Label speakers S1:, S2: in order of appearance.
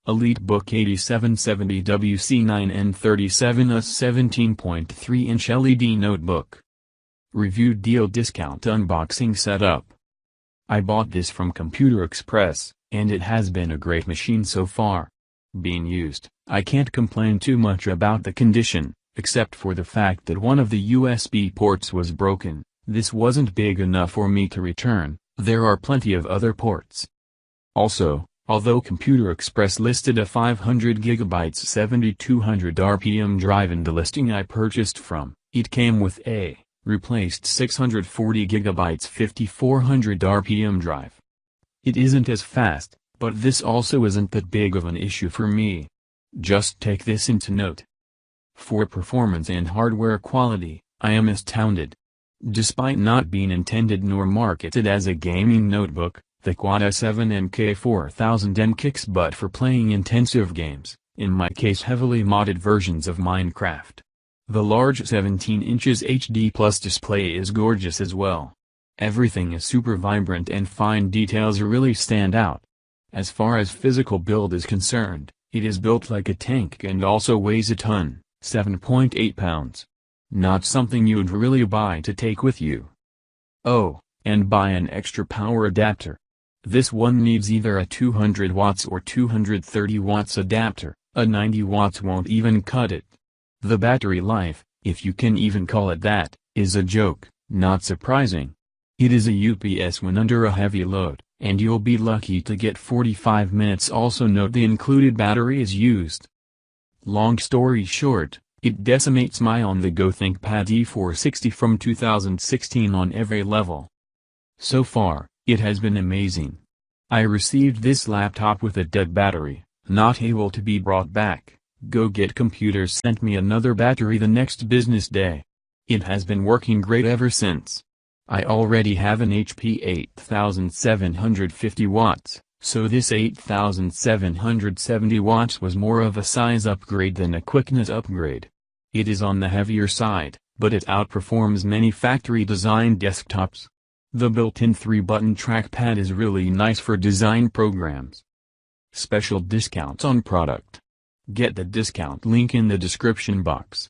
S1: EliteBook 8770w C9N37US 17.3-inch LED notebook. Reviewed deal discount unboxing setup. I bought this from Computer Express, and it has been a great machine so far. Being used, I can't complain too much about the condition, except for the fact that one of the USB ports was broken. This wasn't big enough for me to return. There are plenty of other ports. Also, although Computer Express listed a 500 GB 7200 RPM drive in the listing I purchased from, it came with a replaced 640 GB 5400 RPM drive. It isn't as fast, but this also isn't that big of an issue for me. Just take this into note. For performance and hardware quality, I am astounded. Despite not being intended nor marketed as a gaming notebook, the Quad i7 and K4000M kicks butt for playing intensive games, in my case heavily modded versions of Minecraft. The large 17 inches HD Plus display is gorgeous as well. Everything is super vibrant and fine details really stand out. As far as physical build is concerned, it is built like a tank and also weighs a ton, 7.8 pounds. Not something you'd really buy to take with you. Oh, and buy an extra power adapter. This one needs either a 200 watts or 230 watts adapter, a 90 watts won't even cut it. The battery life, if you can even call it that, is a joke, not surprising. It is a UPS when under a heavy load, and you'll be lucky to get 45 minutes. Also note the included battery is used. Long story short, it decimates my on-the-go ThinkPad E460 from 2016 on every level. So far, it has been amazing. I received this laptop with a dead battery, not able to be brought back. Go Get Computers sent me another battery the next business day. It has been working great ever since. I already have an HP 8750 watts, so this 8770 watts was more of a size upgrade than a quickness upgrade. It is on the heavier side, but it outperforms many factory-designed desktops. The built-in 3-button trackpad is really nice for design programs. Special discounts on product. Get the discount link in the description box.